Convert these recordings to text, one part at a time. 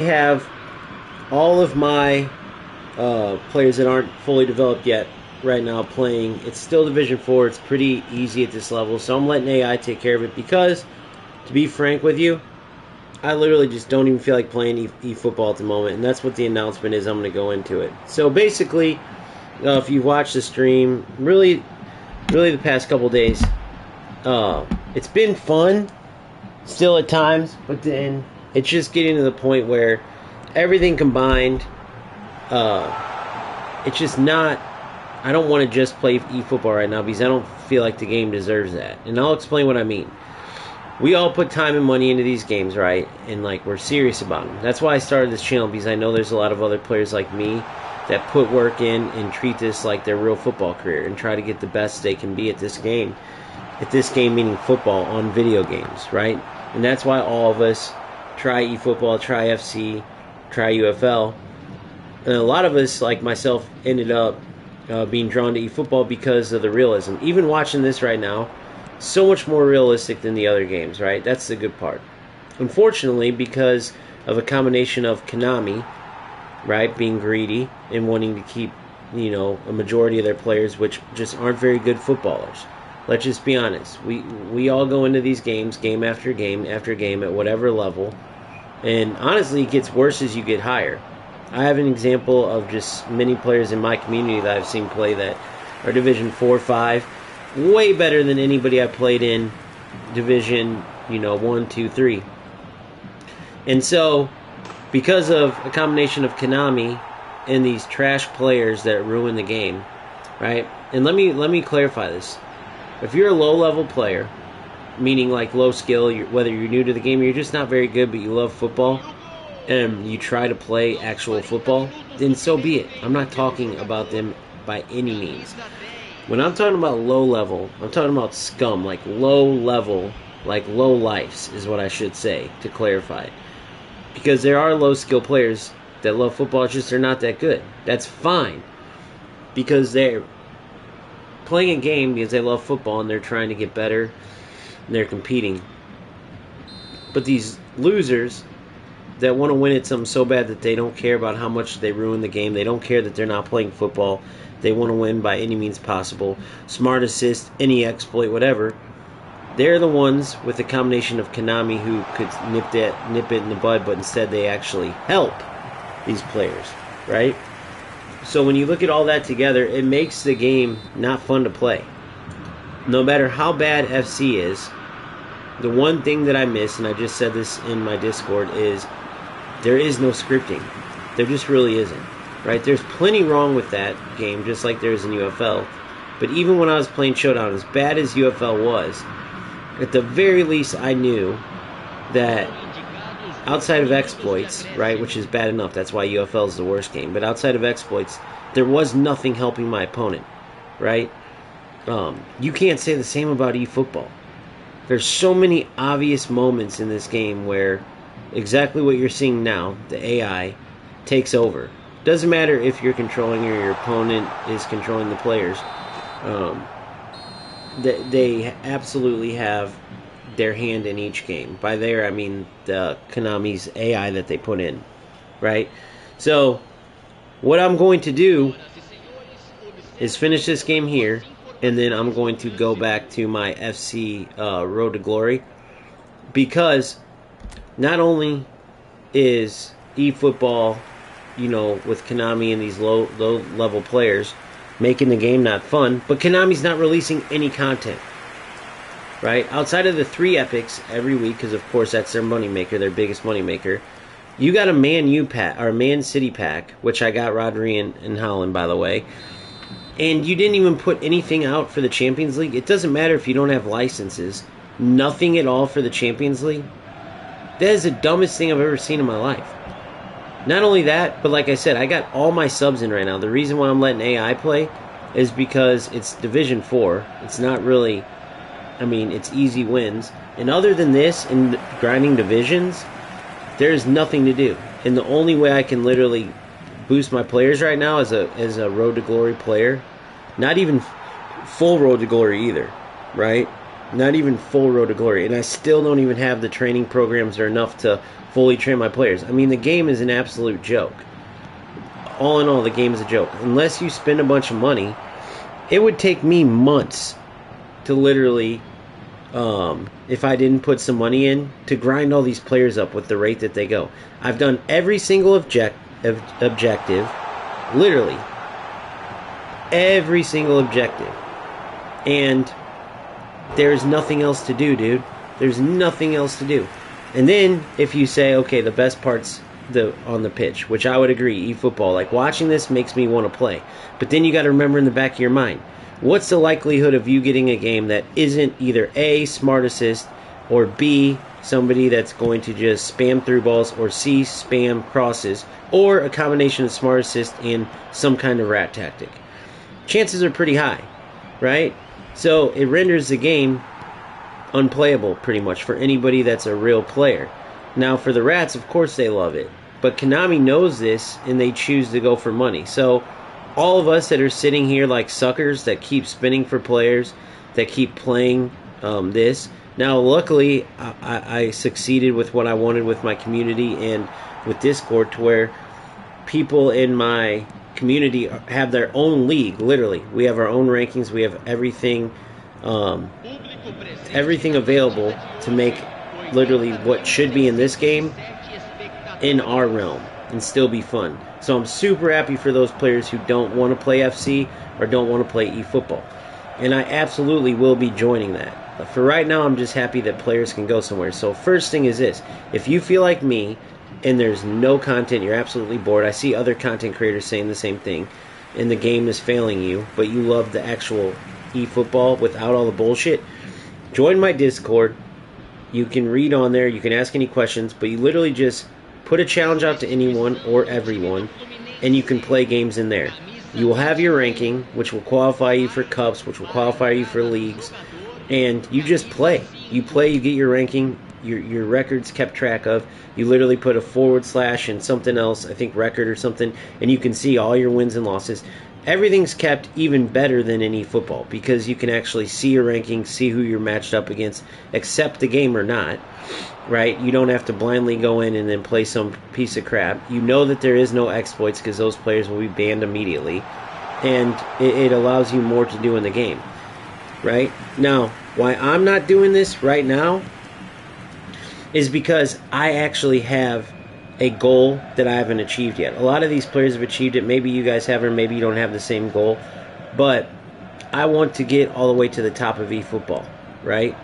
have all of my players that aren't fully developed yet right now playing. It's still Division 4. It's pretty easy at this level, so I'm letting AI take care of it because, to be frank with you, I literally just don't even feel like playing eFootball at the moment, and that's what the announcement is. I'm going to go into it. So basically, if you've watched the stream, really the past couple days, it's been fun still at times, but then it's just getting to the point where everything combined, it's just not. I don't want to just play eFootball right now because I don't feel like the game deserves that. And I'll explain what I mean. We all put time and money into these games, right? And like we're serious about them. That's why I started this channel, because I know there's a lot of other players like me that put work in and treat this like their real football career and try to get the best they can be at this game. At this game meaning football on video games, right? And that's why all of us try eFootball, try FC, try UFL. And a lot of us, like myself, ended up being drawn to eFootball because of the realism. Even watching this right now, so much more realistic than the other games, right? That's the good part. Unfortunately, because of a combination of Konami, right, being greedy and wanting to keep, a majority of their players, which just aren't very good footballers. Let's just be honest. We all go into these games, game after game after game, at whatever level, and honestly, it gets worse as you get higher. I have an example of just many players in my community that I've seen play that are Division 4, 5, way better than anybody I played in Division, 1, 2, 3. And so, because of a combination of Konami and these trash players that ruin the game, right? And let me clarify this. If you're a low-level player, meaning like low skill, whether you're new to the game, you're just not very good, but you love football, and you try to play actual football, then so be it. I'm not talking about them by any means. When I'm talking about low level, I'm talking about scum, like low level, like low lifes is what I should say, to clarify it. Because there are low skill players that love football, it's just they're not that good. That's fine. Because they're playing a game because they love football and they're trying to get better and they're competing. But these losers that want to win at something so bad that they don't care about how much they ruin the game, they don't care that they're not playing football, they want to win by any means possible, smart assist, any exploit, whatever, they're the ones with the combination of Konami who could nip it in the bud, but instead they actually help these players, right? So when you look at all that together, it makes the game not fun to play. No matter how bad FC is, the one thing that I miss, and I just said this in my Discord, is there is no scripting. There just really isn't, right? There's plenty wrong with that game, just like there is in UFL. But even when I was playing Showdown, as bad as UFL was, at the very least I knew that outside of exploits, right, which is bad enough, that's why UFL is the worst game, but outside of exploits, there was nothing helping my opponent, right? You can't say the same about eFootball. There's so many obvious moments in this game where exactly what you're seeing now, the AI, takes over. Doesn't matter if you're controlling or your opponent is controlling the players. They absolutely have their hand in each game. By there, I mean the Konami's AI that they put in, right? So, what I'm going to do is finish this game here, and then I'm going to go back to my FC Road to Glory, because not only is eFootball, with Konami and these low level players making the game not fun, but Konami's not releasing any content, right? Outside of the 3 epics every week, because of course that's their moneymaker, their biggest moneymaker. You got a Man U pack, or Man City pack, which I got Rodri and Holland, by the way. And you didn't even put anything out for the Champions League. It doesn't matter if you don't have licenses. Nothing at all for the Champions League. That is the dumbest thing I've ever seen in my life. Not only that, but like I said, I got all my subs in right now. The reason why I'm letting AI play is because it's Division 4. It's not really, it's easy wins. And other than this, in grinding divisions, there's nothing to do. And the only way I can literally boost my players right now as a Road to Glory player, not even full Road to Glory either, right? Not even full Road to Glory. And I still don't even have the training programs that are enough to fully train my players. I mean, the game is an absolute joke. All in all, the game is a joke. Unless you spend a bunch of money, it would take me months to literally, if I didn't put some money in, to grind all these players up with the rate that they go. I've done every single objective, literally every single objective, and there's nothing else to do, dude. There's nothing else to do. And then if you say, okay, the best part's on the pitch, which I would agree, eFootball, like watching this makes me want to play. But then you got to remember in the back of your mind, what's the likelihood of you getting a game that isn't either A, smart assist, or B, somebody that's going to just spam through balls, or C, spam crosses, or a combination of smart assist and some kind of rat tactic? Chances are pretty high, right? So it renders the game unplayable pretty much for anybody that's a real player. Now for the rats, of course they love it, but Konami knows this and they choose to go for money. So all of us that are sitting here like suckers that keep spinning for players, that keep playing this. Now luckily I succeeded with what I wanted with my community and with Discord, to where people in my community have their own league. Literally, we have our own rankings, we have everything available to make literally what should be in this game in our realm and still be fun. So I'm super happy for those players who don't want to play FC or don't want to play eFootball, and I absolutely will be joining that. But for right now, I'm just happy that players can go somewhere. So first thing is this: if you feel like me and there's no content, you're absolutely bored. I see other content creators saying the same thing, and the game is failing you, but you love the actual eFootball without all the bullshit. Join my Discord. You can read on there, you can ask any questions, but you literally just put a challenge out to anyone or everyone, and you can play games in there. You will have your ranking, which will qualify you for cups, which will qualify you for leagues, and you just play. You play, you get your ranking, your records kept track of. You literally put a / and something else, I think record or something, and you can see all your wins and losses. Everything's kept even better than in eFootball, because you can actually see your ranking, see who you're matched up against, accept the game or not, right? You don't have to blindly go in and then play some piece of crap. You know that there is no exploits, because those players will be banned immediately, and it allows you more to do in the game, right? Now, why I'm not doing this right now is because I actually have a goal that I haven't achieved yet. A lot of these players have achieved it. Maybe you guys haven't, maybe you don't have the same goal, but I want to get all the way to the top of eFootball, right?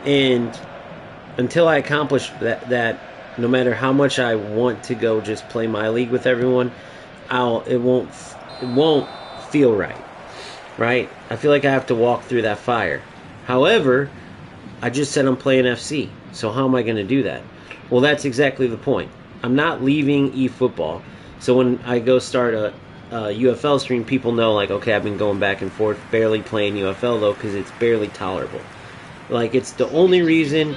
And until I accomplish that, no matter how much I want to go just play my league with everyone, it won't feel right, right? I feel like I have to walk through that fire. However, I just said I'm playing FC, so how am I going to do that? Well, that's exactly the point. I'm not leaving eFootball. So when I go start a UFL stream, people know, like, okay, I've been going back and forth, barely playing UFL, though, because it's barely tolerable. Like, it's the only reason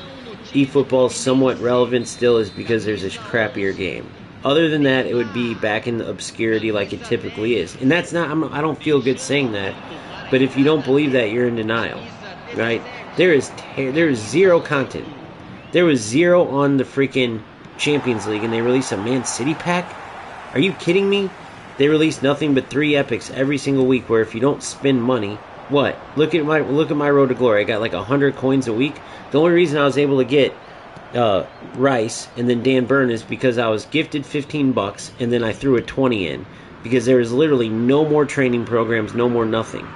eFootball is somewhat relevant still is because there's a crappier game. Other than that, it would be back in the obscurity like it typically is. And that's not, I don't feel good saying that, but if you don't believe that, you're in denial, right? There is zero content. There was 0 on the freaking Champions League, and they released a Man City pack? Are you kidding me? They released nothing but 3 epics every single week, where if you don't spend money, what? Look at my road to glory. I got like 100 coins a week. The only reason I was able to get Rice and then Dan Burn is because I was gifted $15, and then I threw a 20 in, because there was literally no more training programs, no more nothing.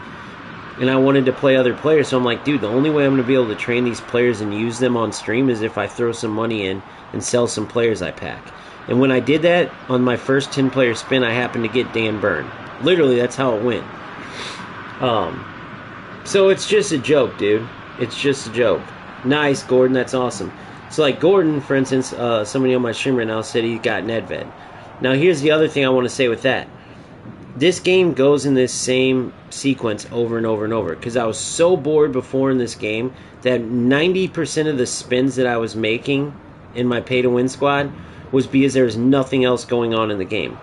And I wanted to play other players, so I'm like, dude, the only way I'm going to be able to train these players and use them on stream is if I throw some money in and sell some players I pack. And when I did that, on my first 10-player spin, I happened to get Dan Burn. Literally, that's how it went. So it's just a joke, dude. It's just a joke. Nice, Gordon, that's awesome. So like Gordon, for instance, somebody on my stream right now said he got Nedved. Now here's the other thing I want to say with that. This game goes in this same sequence over and over and over, because I was so bored before in this game that 90% of the spins that I was making in my pay-to-win squad was because there was nothing else going on in the game.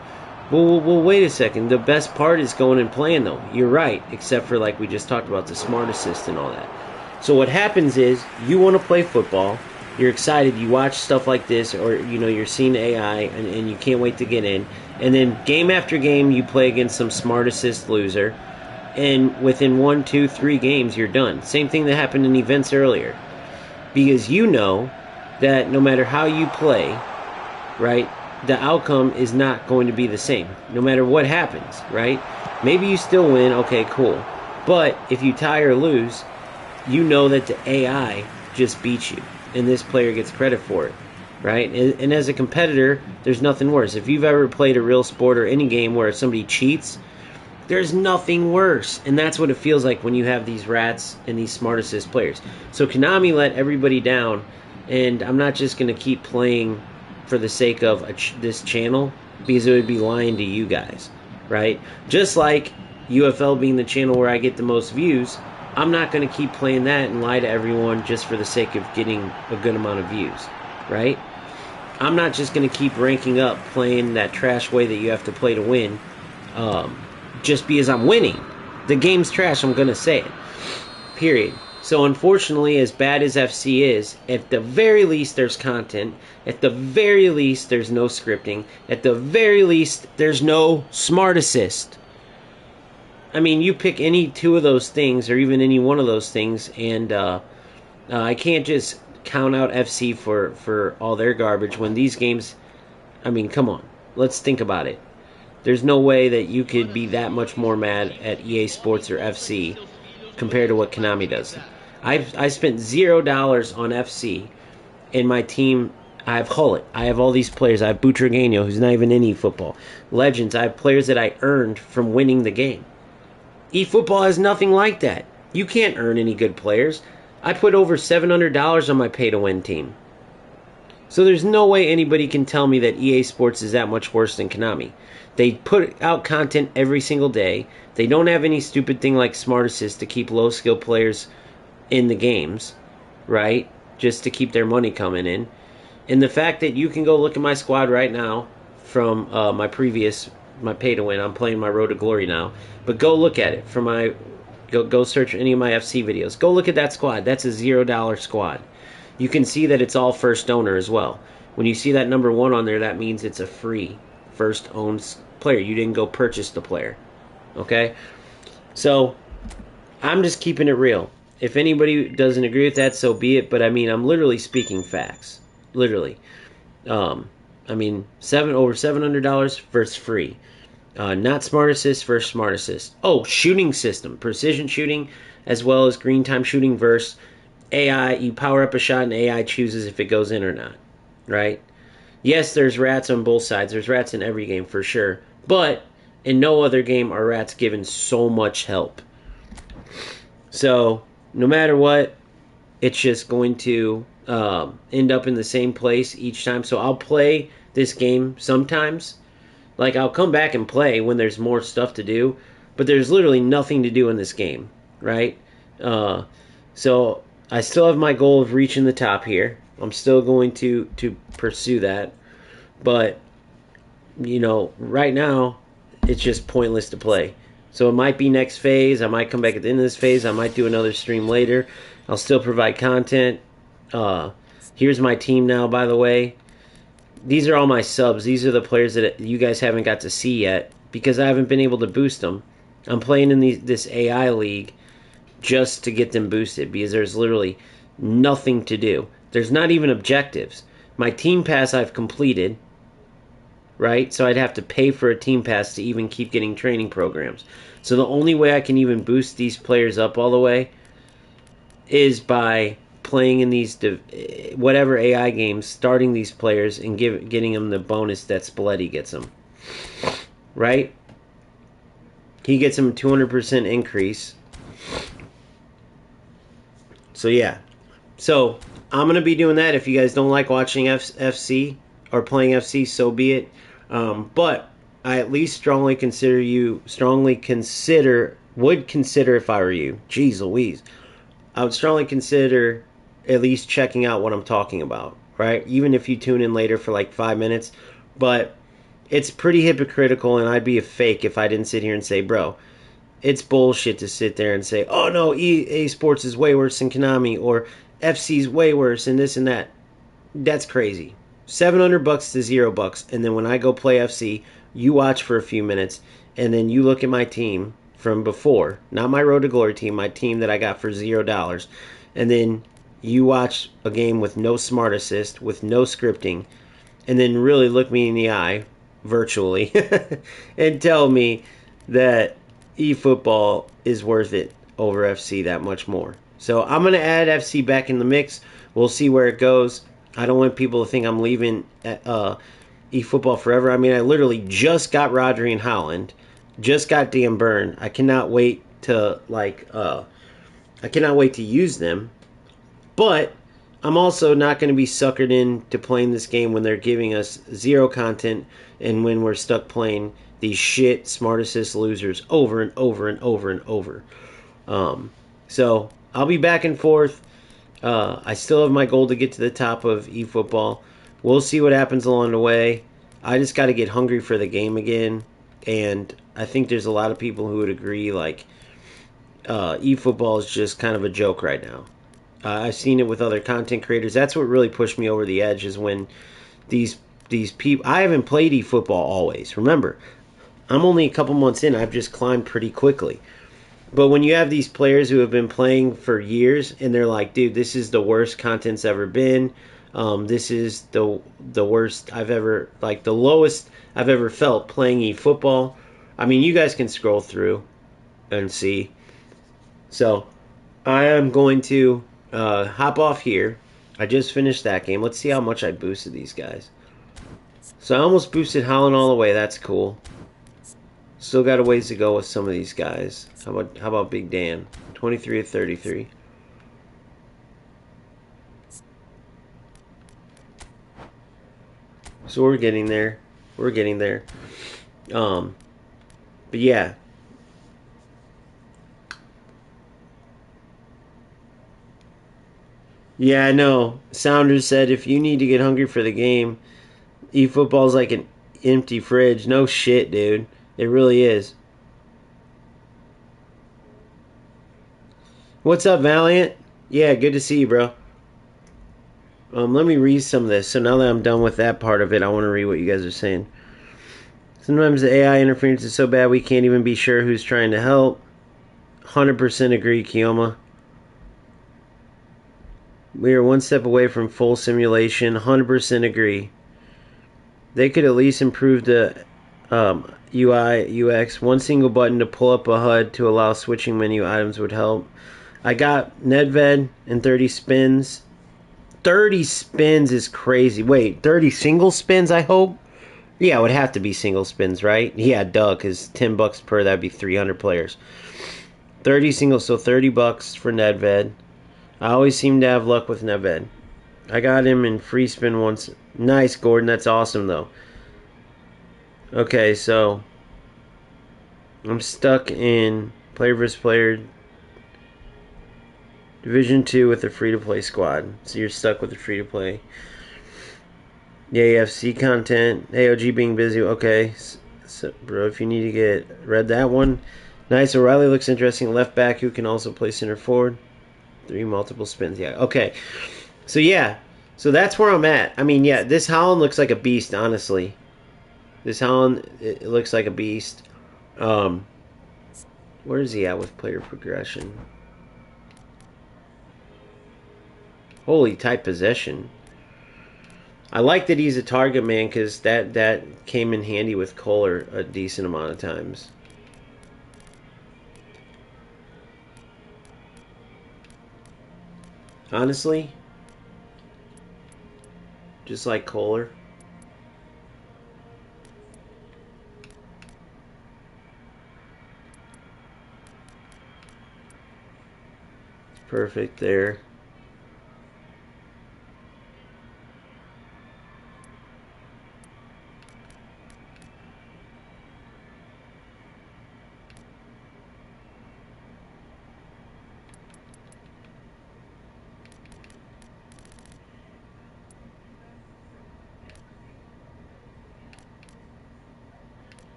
Well, wait a second. The best part is going and playing, though. You're right, except for, like we just talked about, the smart assist and all that. So what happens is, you want to play football, You're excited. You watch stuff like this, or you're seeing AI, and you can't wait to get in. And then game after game, you play against some smart assist loser, and within 1, 2, 3 games, you're done. Same thing that happened in events earlier, because you know that no matter how you play, right, the outcome is not going to be the same, no matter what happens, right? Maybe you still win, okay, cool. But if you tie or lose, you know that the AI just beat you, and this player gets credit for it, right? And as a competitor, there's nothing worse. If you've ever played a real sport or any game where somebody cheats, there's nothing worse. And that's what it feels like when you have these rats and these smart assist players. So Konami let everybody down, and I'm not just going to keep playing for the sake of this channel, because it would be lying to you guys, right? Just like UFL being the channel where I get the most views, I'm not going to keep playing that and lie to everyone just for the sake of getting a good amount of views, right? I'm not just going to keep ranking up playing that trash way that you have to play to win, just because I'm winning. The game's trash, I'm going to say it. Period. So unfortunately, as bad as FC is, at the very least there's content. At the very least there's no scripting. At the very least there's no smart assist. I mean, you pick any two of those things, or even any one of those things, and I can't just count out FC for all their garbage when these games, I mean, come on. Let's think about it. There's no way that you could be that much more mad at EA Sports or FC compared to what Konami does. I spent $0 on FC, and my team, I have Hullet, I have all these players, I have Butragueño, who's not even in eFootball, Legends, I have players that I earned from winning the game. eFootball has nothing like that. You can't earn any good players. I put over $700 on my pay-to-win team. So there's no way anybody can tell me that EA Sports is that much worse than Konami. They put out content every single day. They don't have any stupid thing like Smart Assist to keep low-skill players in the games, right? Just to keep their money coming in. And the fact that you can go look at my squad right now from my pay-to-win. I'm playing my Road to Glory now. But go look at it. Go search any of my FC videos. Go look at that squad. That's a $0 squad. You can see that it's all first owner as well. When you see that number 1 on there, that means it's a free first owned player. You didn't go purchase the player. Okay? So, I'm just keeping it real. If anybody doesn't agree with that, so be it. But I mean, I'm literally speaking facts. Literally. I mean, over $700 versus free. Not Smart Assist versus Smart Assist. Oh, shooting system. Precision shooting as well as green time shooting versus AI. You power up a shot and AI chooses if it goes in or not. Right? Yes, there's rats on both sides. There's rats in every game for sure. But in no other game are rats given so much help. So, no matter what, it's just going to end up in the same place each time. So I'll play this game sometimes. Like, I'll come back and play when there's more stuff to do. But there's literally nothing to do in this game, right? So I still have my goal of reaching the top here. I'm still going to pursue that. But, right now, it's just pointless to play. So it might be next phase. I might come back at the end of this phase. I might do another stream later. I'll still provide content. Here's my team now, by the way. These are all my subs. These are the players that you guys haven't got to see yet because I haven't been able to boost them. I'm playing in this AI league just to get them boosted because there's literally nothing to do. There's not even objectives. My team pass I've completed, right? So I'd have to pay for a team pass to even keep getting training programs. So the only way I can even boost these players up all the way is by playing in these whatever AI games, starting these players and getting them the bonus that Spalletti gets them. Right? He gets them a 200% increase. So yeah. So I'm going to be doing that. If you guys don't like watching FC or playing FC, so be it. But I at least would consider if I were you. Jeez Louise. I would strongly consider at least checking out what I'm talking about, right? Even if you tune in later for like 5 minutes. But it's pretty hypocritical, and I'd be a fake if I didn't sit here and say, bro, it's bullshit to sit there and say, oh no, EA Sports is way worse than Konami, or FC's way worse, and this and that. That's crazy. $700 to $0, and then when I go play FC, you watch for a few minutes, and then you look at my team from before, not my Road to Glory team, my team that I got for $0, and then you watch a game with no smart assist, with no scripting, and then really look me in the eye, virtually, and tell me that eFootball is worth it over FC that much more. So I'm going to add FC back in the mix. We'll see where it goes. I don't want people to think I'm leaving eFootball forever. I mean, I literally just got Rodri and Holland, just got Dan Burn. I cannot wait to use them. But I'm also not going to be suckered into playing this game when they're giving us zero content and when we're stuck playing these shit smart assist losers over and over and over and over. So I'll be back and forth. I still have my goal to get to the top of eFootball. We'll see what happens along the way. I just got to get hungry for the game again. And I think there's a lot of people who would agree, like, eFootball is just kind of a joke right now. I've seen it with other content creators. That's what really pushed me over the edge is when these people... I haven't played eFootball always. Remember, I'm only a couple months in. I've just climbed pretty quickly. But when you have these players who have been playing for years and they're like, dude, this is the worst content's ever been. This is the worst I've ever... like, the lowest I've ever felt playing eFootball. I mean, you guys can scroll through and see. So, I am going to... hop off here. I just finished that game. Let's see how much I boosted these guys. So I almost boosted Holland all the way. That's cool. Still got a ways to go with some of these guys. How about Big Dan? 23 of 33. So we're getting there. We're getting there. But yeah. Yeah, I know. Sounders said if you need to get hungry for the game, eFootball's like an empty fridge. No shit, dude. It really is. What's up, Valiant? Yeah, good to see you, bro. Let me read some of this. So now that I'm done with that part of it, I want to read what you guys are saying. Sometimes the AI interference is so bad we can't even be sure who's trying to help. 100% agree, Kioma. We are one step away from full simulation. 100% agree. They could at least improve the UI, UX. One single button to pull up a HUD to allow switching menu items would help. I got Nedved and 30 spins. 30 spins is crazy. Wait, 30 single spins, I hope? Yeah, it would have to be single spins, right? Yeah, duh, because $10 per, that'd be 300 players. 30 singles, so $30 for Nedved. I always seem to have luck with Nedved. I got him in free spin once. Nice, Gordon. That's awesome, though. Okay, so I'm stuck in player versus player Division 2 with a free-to-play squad. So you're stuck with the free-to-play. Yeah, you have C content. AOG being busy. Okay. So, bro, if you need to get... read that one. Nice. O'Reilly looks interesting. Left back who can also play center forward. 3 multiple spins. Yeah, okay. So, yeah. So that's where I'm at. I mean, yeah, this Holland looks like a beast, honestly. This Holland, it looks like a beast. Where is he at with player progression? Holy, tight possession. I like that he's a target man because that came in handy with Kohler a decent amount of times. Honestly, just like Kohler. Perfect there.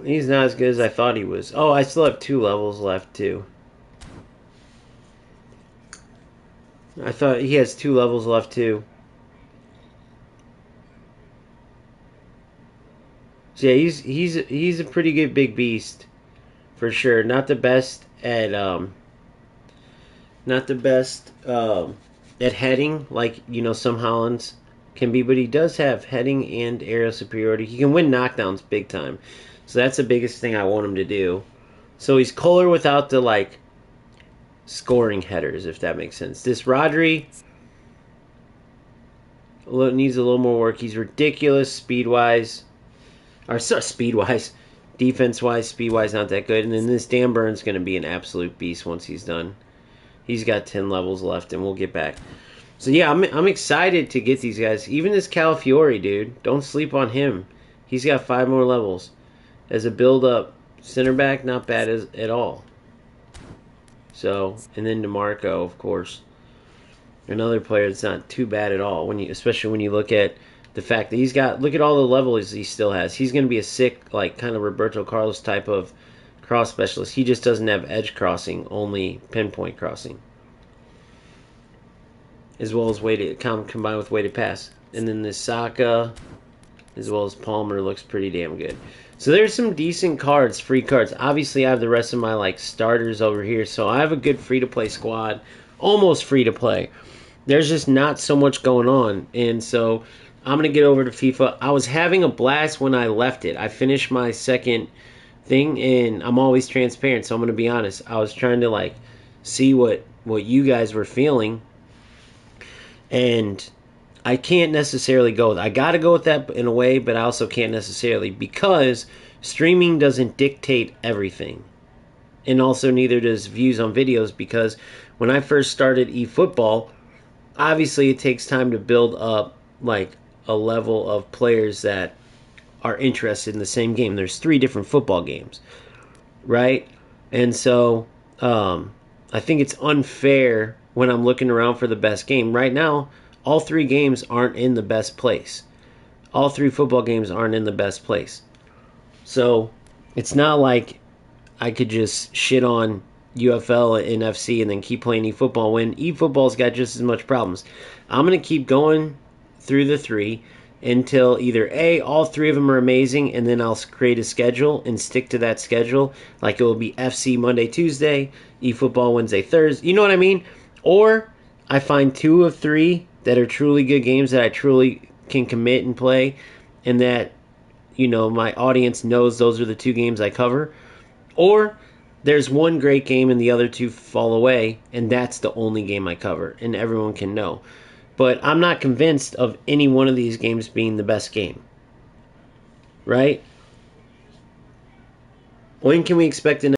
He's not as good as I thought he was. Oh, I still have 2 levels left, too. I thought he has 2 levels left too. So yeah, he's a pretty good big beast for sure. Not the best at heading like some Hollands can be, but he does have heading and aerial superiority. He can win knockdowns big time. So that's the biggest thing I want him to do. So he's Kohler without the scoring headers, if that makes sense. This Rodri needs a little more work. He's ridiculous speed-wise. Or sorry, speed-wise. Defense-wise, speed-wise, not that good. And then this Dan Burn's going to be an absolute beast once he's done. He's got 10 levels left, and we'll get back. So, yeah, I'm excited to get these guys. Even this Calafiore, dude. Don't sleep on him. He's got 5 more levels. As a build-up center back, not bad at all. So, and then DeMarco, of course. Another player that's not too bad at all, especially when you look at the fact that look at all the levels he still has. He's going to be a sick, kind of Roberto Carlos type of cross specialist. He just doesn't have edge crossing, only pinpoint crossing. As well as combined with weighted pass. And then the Saka, as well as Palmer, looks pretty damn good. So there's some decent cards, free cards. Obviously, I have the rest of my starters over here, so I have a good free-to-play squad, almost free-to-play. There's just not so much going on, and so I'm going to get over to FIFA. I was having a blast when I left it. I finished my second thing, and I'm always transparent, so I'm going to be honest. I was trying to see what you guys were feeling, and I can't necessarily go with it. I got to go with that in a way, but I also can't necessarily because streaming doesn't dictate everything. And also neither does views on videos because when I first started eFootball, obviously it takes time to build up a level of players that are interested in the same game. There's 3 different football games, right? And so I think it's unfair when I'm looking around for the best game. Right now, all 3 games aren't in the best place. All 3 football games aren't in the best place. So it's not like I could just shit on UFL and FC and then keep playing eFootball when eFootball's got just as much problems. I'm going to keep going through the 3 until either A, all 3 of them are amazing, and then I'll create a schedule and stick to that schedule. It will be FC Monday, Tuesday, eFootball Wednesday, Thursday. You know what I mean? Or I find 2 of 3 that are truly good games that I truly can commit and play, and that, my audience knows those are the 2 games I cover. Or there's 1 great game and the other 2 fall away, and that's the only game I cover, and everyone can know. But I'm not convinced of any one of these games being the best game. Right? When can we expect